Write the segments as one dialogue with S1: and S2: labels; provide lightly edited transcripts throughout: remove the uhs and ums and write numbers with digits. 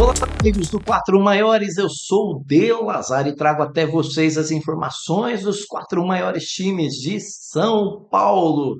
S1: Olá, amigos do Quatro Maiores, eu sou o De Lazar e trago até vocês as informações dos quatro maiores times de São Paulo.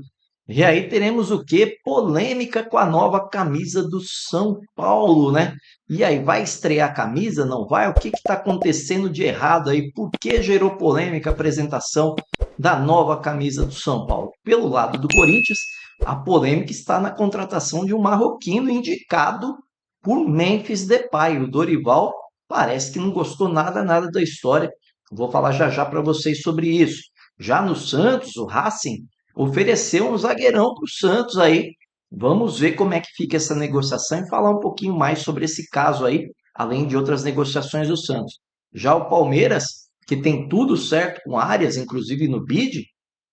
S1: E aí teremos o quê? Polêmica com a nova camisa do São Paulo, né? E aí, vai estrear a camisa? Não vai? O que está acontecendo de errado aí? Por que gerou polêmica a apresentação da nova camisa do São Paulo? Pelo lado do Corinthians, a polêmica está na contratação de um marroquino indicado por Memphis Depay. O Dorival parece que não gostou nada da história. Vou falar já para vocês sobre isso. Já no Santos, o Racing ofereceu um zagueirão para o Santos aí. Vamos ver como é que fica essa negociação e falar um pouquinho mais sobre esse caso aí, além de outras negociações do Santos. Já o Palmeiras, que tem tudo certo com Arias, inclusive no bid,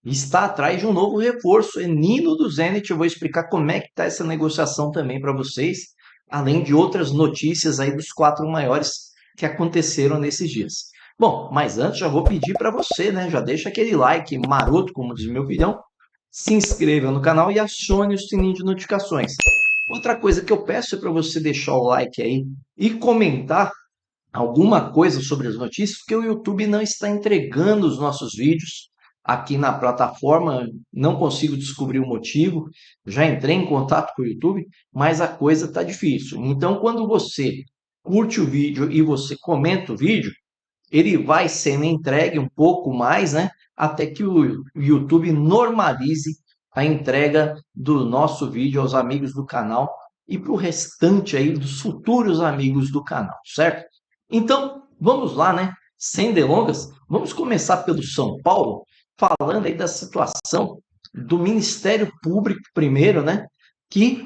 S1: está atrás de um novo reforço. É Nino do Zenit. Eu vou explicar como é que está essa negociação também para vocês, além de outras notícias aí dos quatro maiores que aconteceram nesses dias. Bom, mas antes já vou pedir para você, né? Já deixa aquele like maroto, como diz meu filhão, se inscreva no canal e acione o sininho de notificações. Outra coisa que eu peço é para você deixar o like aí e comentar alguma coisa sobre as notícias, porque o YouTube não está entregando os nossos vídeos aqui na plataforma, não consigo descobrir o motivo. Já entrei em contato com o YouTube, mas a coisa está difícil. Então, quando você curte o vídeo e você comenta o vídeo, ele vai sendo entregue um pouco mais, né? Até que o YouTube normalize a entrega do nosso vídeo aos amigos do canal e para o restante aí dos futuros amigos do canal, certo? Então, vamos lá, né? Sem delongas, vamos começar pelo São Paulo, falando aí da situação do Ministério Público primeiro, né? Que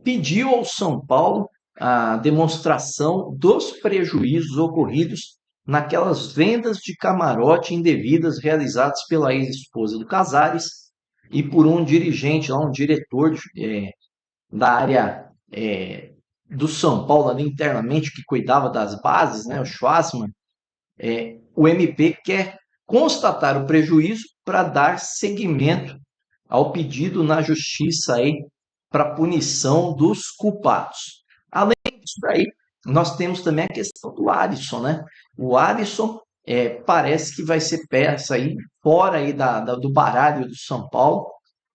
S1: pediu ao São Paulo a demonstração dos prejuízos ocorridos naquelas vendas de camarote indevidas realizadas pela ex-esposa do Casares e por um dirigente lá, um diretor da área do São Paulo ali internamente que cuidava das bases, né, o Schwarzman. O MP quer constatar o prejuízo para dar seguimento ao pedido na justiça aí para punição dos culpados. Além disso aí, nós temos também a questão do Alisson, né? O Alisson parece que vai ser peça aí fora aí do baralho do São Paulo.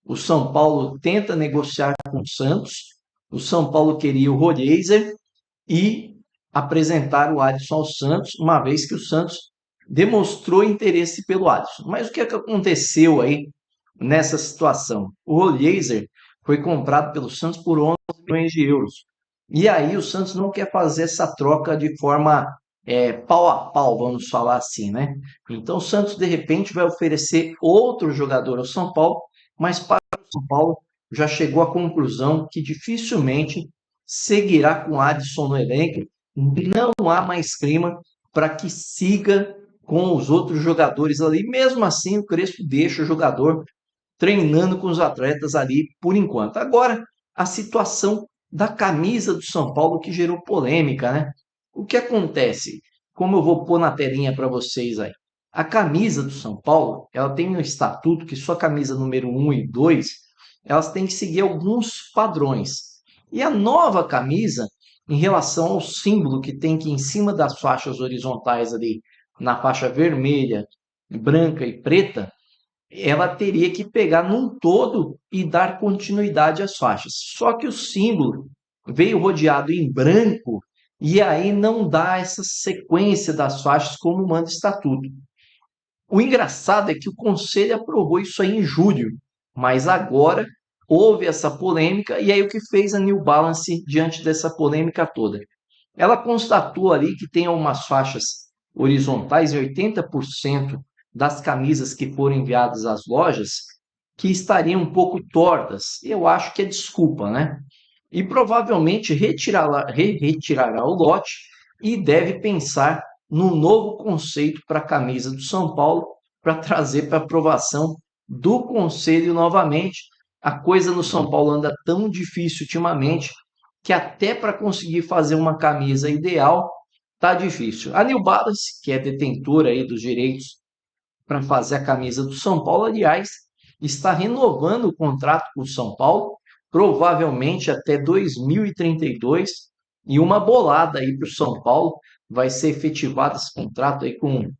S1: O São Paulo tenta negociar com o Santos. O São Paulo queria o Rollheiser e apresentar o Alisson ao Santos, uma vez que o Santos demonstrou interesse pelo Alisson. Mas o que é que aconteceu aí nessa situação? O Rollheiser foi comprado pelo Santos por 11 milhões de euros. E aí o Santos não quer fazer essa troca de forma pau a pau, vamos falar assim, né? Então o Santos, de repente, vai oferecer outro jogador ao São Paulo, mas para o São Paulo já chegou à conclusão que dificilmente seguirá com o Adson no elenco. Não há mais clima para que siga com os outros jogadores ali. Mesmo assim, o Crespo deixa o jogador treinando com os atletas ali por enquanto. Agora, a situação da camisa do São Paulo que gerou polêmica, né? O que acontece? Como eu vou pôr na telinha para vocês aí. A camisa do São Paulo, ela tem um estatuto que sua camisa número 1 e 2, elas têm que seguir alguns padrões. E a nova camisa, em relação ao símbolo que tem aqui em cima das faixas horizontais ali, na faixa vermelha, branca e preta, ela teria que pegar num todo e dar continuidade às faixas. Só que o símbolo veio rodeado em branco e aí não dá essa sequência das faixas como manda o estatuto. O engraçado é que o conselho aprovou isso aí em julho, mas agora houve essa polêmica e aí o que fez a New Balance diante dessa polêmica toda? Ela constatou ali que tem algumas faixas horizontais em 80% das camisas que foram enviadas às lojas que estariam um pouco tortas. Eu acho que é desculpa, né? E provavelmente retirará o lote e deve pensar num novo conceito para a camisa do São Paulo para trazer para aprovação do conselho novamente. A coisa no São Paulo anda tão difícil ultimamente que até para conseguir fazer uma camisa ideal tá difícil. A New Balance, que é detentora aí dos direitos para fazer a camisa do São Paulo, aliás, está renovando o contrato com o São Paulo, provavelmente até 2032. E uma bolada aí para o São Paulo, vai ser efetivado esse contrato aí com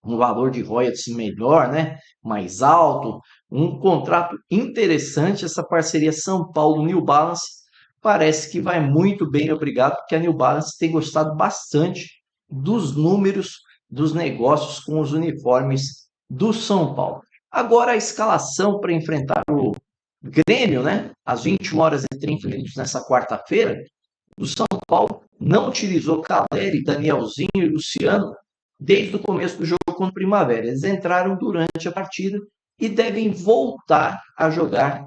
S1: um valor de royalties melhor, né? Mais alto, um contrato interessante, essa parceria São Paulo-New Balance parece que vai muito bem, obrigado, porque a New Balance tem gostado bastante dos números dos negócios com os uniformes do São Paulo. Agora a escalação para enfrentar o Grêmio, né? Às 21 horas e 30 minutos nessa quarta-feira, o São Paulo não utilizou Caleri, Danielzinho e Luciano desde o começo do jogo contra o Primavera. Eles entraram durante a partida e devem voltar a jogar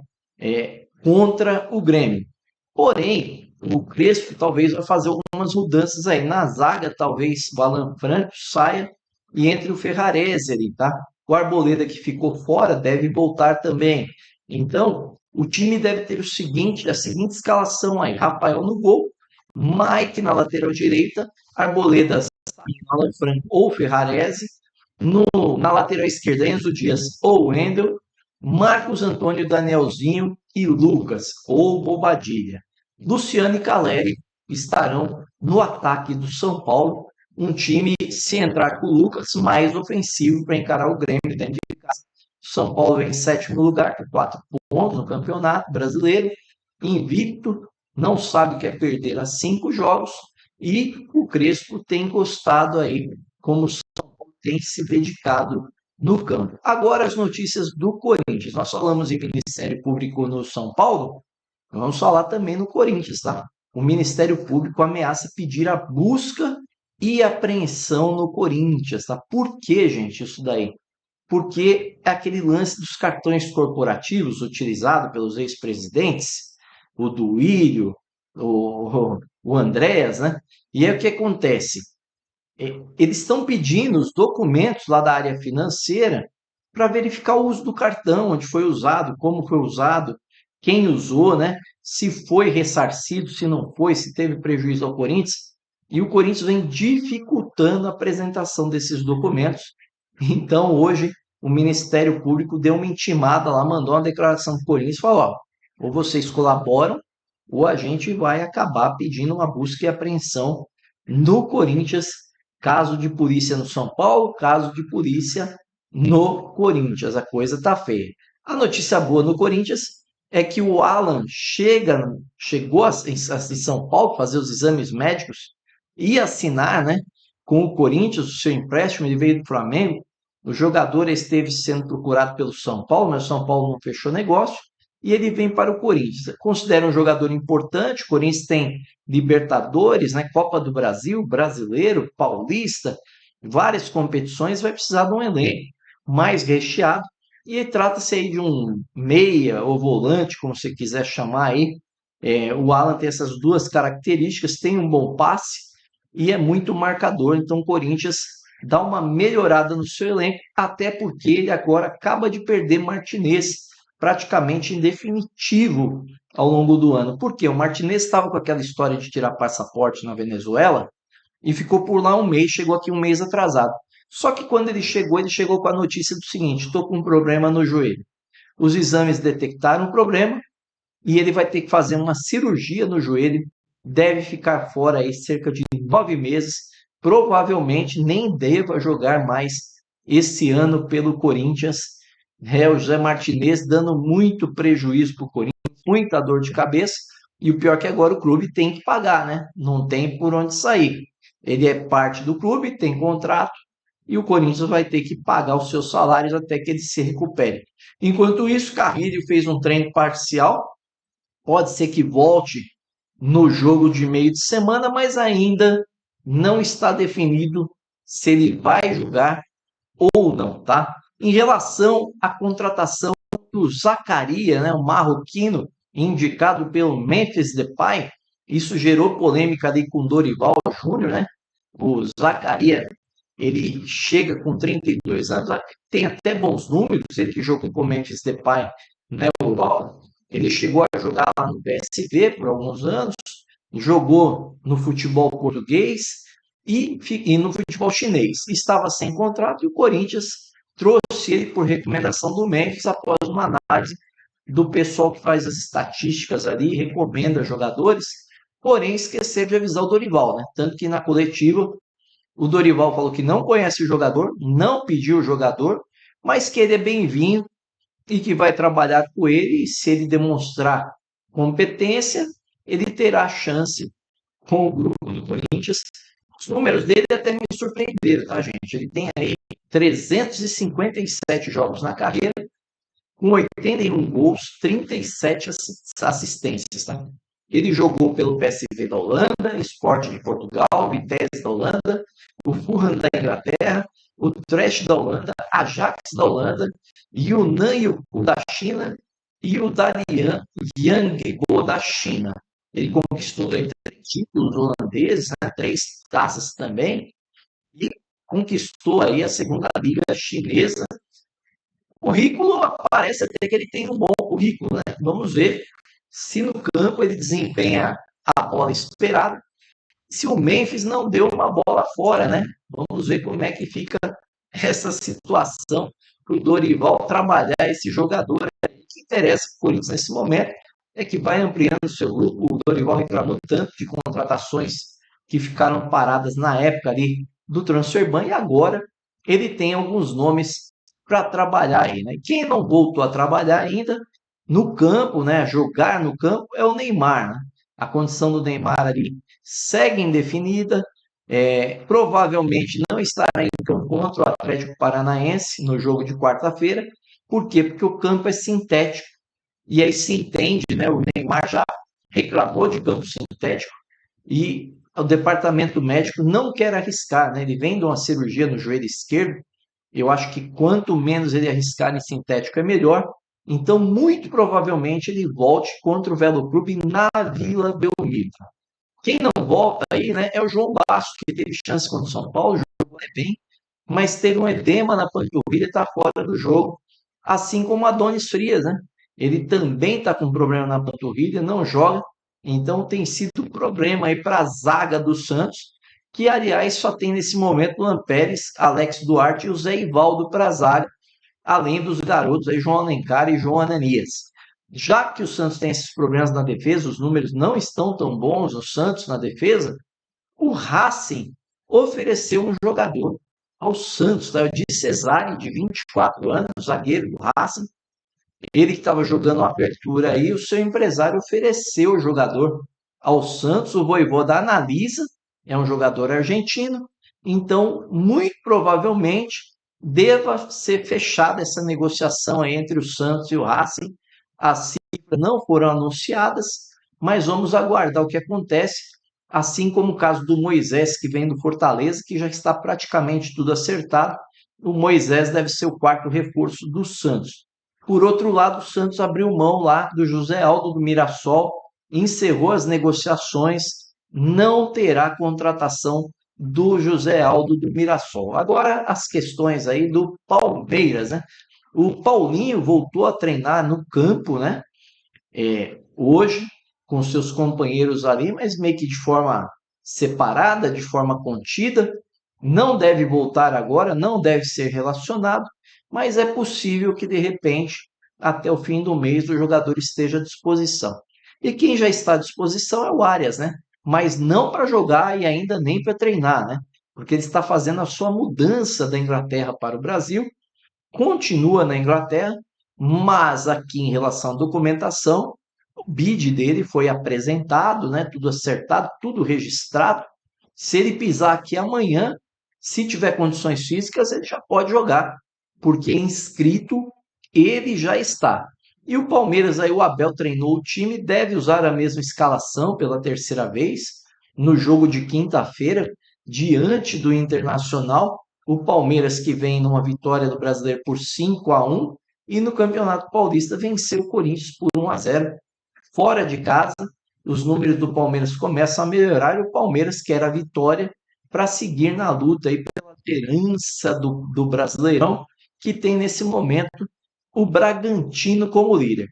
S1: contra o Grêmio. Porém, o Crespo talvez vai fazer algumas mudanças aí. Na zaga, talvez o Alan Franco saia e entre o Ferrarese ali, tá? O Arboleda que ficou fora deve voltar também. Então, o time deve ter a seguinte escalação aí: Rafael no gol, Mike na lateral direita, Arboleda, Alan Franco ou Ferrarese, na lateral esquerda, Enzo Dias ou Wendel, Marcos Antônio, Danielzinho e Lucas ou Bobadilha. Luciano e Caleri estarão no ataque do São Paulo, um time, se entrar com o Lucas, mais ofensivo para encarar o Grêmio dentro de casa. O São Paulo vem em sétimo lugar, com 4 pontos no Campeonato Brasileiro, invicto, não sabe o que é perder a 5 jogos, e o Crespo tem gostado aí, como o São Paulo tem se dedicado no campo. Agora as notícias do Corinthians. Nós falamos em Ministério Público no São Paulo, vamos falar também no Corinthians, tá? O Ministério Público ameaça pedir a busca e apreensão no Corinthians, tá? Por que, gente, isso daí? Porque é aquele lance dos cartões corporativos utilizado pelos ex-presidentes, o Duílio, o Andréas, né? E aí o que acontece? Eles estão pedindo os documentos lá da área financeira para verificar o uso do cartão, onde foi usado, como foi usado, quem usou, né? Se foi ressarcido, se não foi, se teve prejuízo ao Corinthians. E o Corinthians vem dificultando a apresentação desses documentos. Então, hoje, o Ministério Público deu uma intimada lá, mandou uma declaração para o Corinthians e falou: ó, ou vocês colaboram, ou a gente vai acabar pedindo uma busca e apreensão no Corinthians, caso de polícia no São Paulo, caso de polícia no Corinthians. A coisa tá feia. A notícia boa no Corinthians é que o Alan chegou em São Paulo fazer os exames médicos e assinar, né, com o Corinthians o seu empréstimo. Ele veio do Flamengo. O jogador esteve sendo procurado pelo São Paulo, mas o São Paulo não fechou negócio e ele vem para o Corinthians. Considera um jogador importante. O Corinthians tem Libertadores, né, Copa do Brasil, Brasileiro, Paulista, várias competições. Vai precisar de um elenco mais recheado. E trata-se aí de um meia ou volante, como você quiser chamar aí. O Alan tem essas duas características, tem um bom passe e é muito marcador. Então o Corinthians dá uma melhorada no seu elenco, até porque ele agora acaba de perder Martinez, praticamente em definitivo ao longo do ano. Por quê? O Martinez estava com aquela história de tirar passaporte na Venezuela e ficou por lá um mês, chegou aqui um mês atrasado. Só que quando ele chegou com a notícia do seguinte: estou com um problema no joelho. Os exames detectaram o problema e ele vai ter que fazer uma cirurgia no joelho, deve ficar fora aí cerca de 9 meses, provavelmente nem deva jogar mais esse ano pelo Corinthians. O José Martinez dando muito prejuízo para o Corinthians, muita dor de cabeça, e o pior é que agora o clube tem que pagar, né? Não tem por onde sair. Ele é parte do clube, tem contrato, e o Corinthians vai ter que pagar os seus salários até que ele se recupere. Enquanto isso, Carrilho fez um treino parcial, pode ser que volte no jogo de meio de semana, mas ainda não está definido se ele vai jogar ou não, tá? Em relação à contratação do Zaccaria, né, o marroquino indicado pelo Memphis Depay, isso gerou polêmica ali com o Dorival Júnior, né? O Zaccaria, ele chega com 32 anos, tem até bons números, ele que jogou com o Memphis Depay na Europa, ele chegou a jogar lá no PSV por alguns anos, jogou no futebol português e no futebol chinês. Estava sem contrato e o Corinthians trouxe ele por recomendação do Memphis após uma análise do pessoal que faz as estatísticas ali, recomenda jogadores. porém esquecer de avisar o Dorival, né? Tanto que na coletiva o Dorival falou que não conhece o jogador, não pediu o jogador, mas que ele é bem-vindo e que vai trabalhar com ele, e se ele demonstrar competência, ele terá chance com o grupo do Corinthians. Os números dele até me surpreenderam, tá, gente? Ele tem aí 357 jogos na carreira, com 81 gols, 37 assistências, tá? Ele jogou pelo PSV da Holanda, Sport de Portugal, Vitesse da Holanda, o Fulham da Inglaterra, o Trash da Holanda, Ajax da Holanda, Yunnan Yuku da China e o Dalian Yangbo da China. Ele conquistou 3 títulos holandeses, né, 3 taças também, e conquistou aí a segunda liga chinesa. O currículo parece até que ele tem um bom currículo, né? Vamos ver se no campo ele desempenha a bola esperada, se o Memphis não deu uma bola fora, né? Vamos ver como é que fica essa situação para o Dorival trabalhar esse jogador. O que interessa para o Corinthians nesse momento é que vai ampliando o seu grupo. O Dorival reclamou tanto de contratações que ficaram paradas na época ali do Transferban e agora ele tem alguns nomes para trabalhar aí, né? Quem não voltou a trabalhar ainda no campo, né? Jogar no campo é o Neymar, né? A condição do Neymar ali segue indefinida, provavelmente não estará em campo contra o Atlético Paranaense no jogo de quarta-feira. Por quê? Porque o campo é sintético e aí se entende, né? O Neymar já reclamou de campo sintético e o departamento médico não quer arriscar, né? Ele vem de uma cirurgia no joelho esquerdo. Eu acho que quanto menos ele arriscar em sintético é melhor. Então, muito provavelmente ele volte contra o Velo Clube na Vila Belmiro. Quem não volta aí, né, é o João Basso, que teve chance contra o São Paulo, jogou bem, mas teve um edema na panturrilha e está fora do jogo. Assim como o Adonis Frias, né? Ele também está com problema na panturrilha, não joga. Então tem sido um problema aí para a zaga do Santos, que aliás só tem nesse momento Luan Pérez, Alex Duarte e o Zé Ivaldo para a zaga, além dos garotos aí, João Alencar e João Ananias. Já que o Santos tem esses problemas na defesa, os números não estão tão bons no Santos na defesa, o Racing ofereceu um jogador ao Santos, tá? O de Cesare, de 24 anos, zagueiro do Racing. Ele que estava jogando uma abertura aí, o seu empresário ofereceu o jogador ao Santos, o Vojvoda analisa, é um jogador argentino, então, muito provavelmente, deva ser fechada essa negociação entre o Santos e o Racing. As cifras não foram anunciadas, mas vamos aguardar o que acontece, assim como o caso do Moisés, que vem do Fortaleza, que já está praticamente tudo acertado. O Moisés deve ser o quarto reforço do Santos. Por outro lado, o Santos abriu mão lá do José Aldo do Mirassol, encerrou as negociações, não terá contratação do José Aldo do Mirassol. Agora, as questões aí do Palmeiras, né? O Paulinho voltou a treinar no campo, né? Hoje, com seus companheiros ali, mas meio que de forma separada, de forma contida. Não deve voltar agora, não deve ser relacionado, mas é possível que de repente, até o fim do mês, o jogador esteja à disposição. E quem já está à disposição é o Arias, né? Mas não para jogar e ainda nem para treinar, né? Porque ele está fazendo a sua mudança da Inglaterra para o Brasil, continua na Inglaterra, mas aqui em relação à documentação, o bid dele foi apresentado, né? Tudo acertado, tudo registrado. Se ele pisar aqui amanhã, se tiver condições físicas, ele já pode jogar, porque inscrito ele já está. E o Palmeiras, aí o Abel treinou o time, deve usar a mesma escalação pela terceira vez no jogo de quinta-feira, diante do Internacional. O Palmeiras que vem numa vitória do Brasileiro por 5-1 e no Campeonato Paulista venceu o Corinthians por 1-0 fora de casa. Os números do Palmeiras começam a melhorar e o Palmeiras quer a vitória para seguir na luta aí pela liderança do Brasileirão, que tem nesse momento o Bragantino como líder.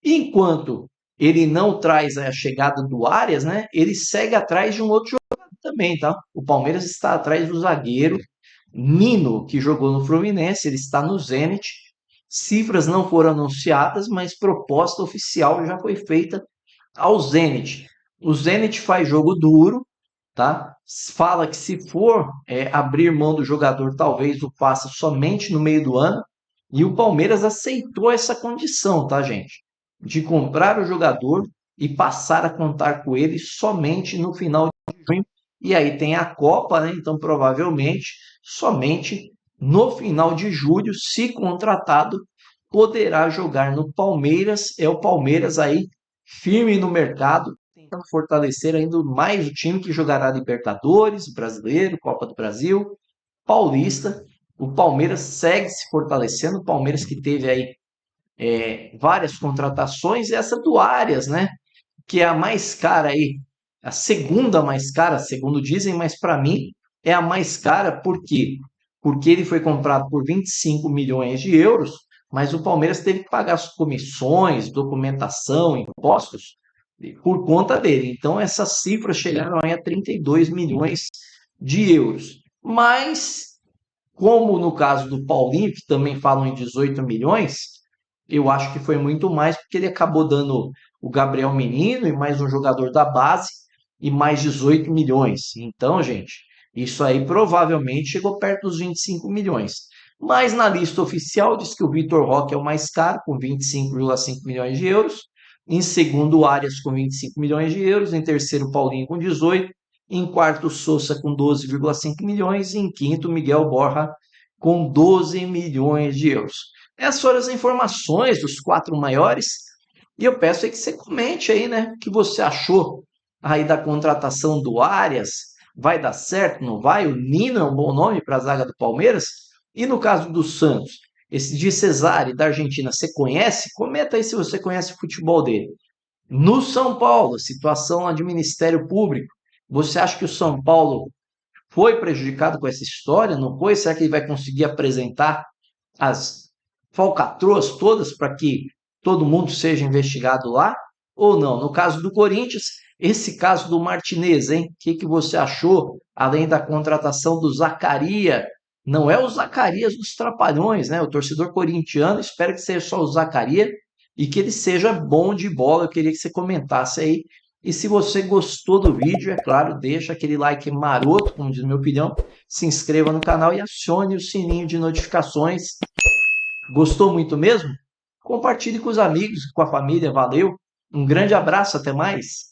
S1: Enquanto ele não traz a chegada do Arias, né, ele segue atrás de um outro jogador também, tá? O Palmeiras está atrás do zagueiro Nino, que jogou no Fluminense, ele está no Zenit. Cifras não foram anunciadas, mas proposta oficial já foi feita ao Zenit. O Zenit faz jogo duro, tá? Fala que se for abrir mão do jogador, talvez o faça somente no meio do ano. E o Palmeiras aceitou essa condição, tá, gente? De comprar o jogador e passar a contar com ele somente no final de junho. E aí tem a Copa, né? Então provavelmente somente no final de julho, se contratado, poderá jogar no Palmeiras. É o Palmeiras aí firme no mercado, tentando fortalecer ainda mais o time que jogará Libertadores, Brasileiro, Copa do Brasil, Paulista. O Palmeiras segue se fortalecendo, o Palmeiras que teve aí várias contratações, e essa do Arias, né? Que é a mais cara aí, a segunda mais cara, segundo dizem, mas para mim é a mais cara, por quê? Porque ele foi comprado por 25 milhões de euros, mas o Palmeiras teve que pagar as comissões, documentação, impostos por conta dele. Então essas cifras chegaram aí a 32 milhões de euros. Mas, como no caso do Paulinho, que também falam em 18 milhões, eu acho que foi muito mais, porque ele acabou dando o Gabriel Menino e mais um jogador da base e mais 18 milhões. Então, gente, isso aí provavelmente chegou perto dos 25 milhões. Mas na lista oficial diz que o Vitor Roque é o mais caro, com 25,5 milhões de euros. Em segundo, o Arias com 25 milhões de euros. Em terceiro, Paulinho com 18. Em quarto, Sousa com 12,5 milhões. E em quinto, Miguel Borja com 12 milhões de euros. Essas foram as informações dos quatro maiores. E eu peço aí que você comente aí, né? O que você achou aí da contratação do Arias? Vai dar certo? Não vai? O Nino é um bom nome para a zaga do Palmeiras? E no caso do Santos, esse de Cesare da Argentina, você conhece? Comenta aí se você conhece o futebol dele. No São Paulo, situação lá de Ministério Público. Você acha que o São Paulo foi prejudicado com essa história? Não foi? Será que ele vai conseguir apresentar as falcatruas todas para que todo mundo seja investigado lá? Ou não? No caso do Corinthians, esse caso do Martinez, hein? O que você achou? Além da contratação do Zacaria, não é o Zacarias dos Trapalhões, né? O torcedor corintiano espera que seja só o Zacaria e que ele seja bom de bola. Eu queria que você comentasse aí. E se você gostou do vídeo, é claro, deixa aquele like maroto, como diz meu opinião, se inscreva no canal e acione o sininho de notificações. Gostou muito mesmo? Compartilhe com os amigos, com a família. Valeu. Um grande abraço, até mais.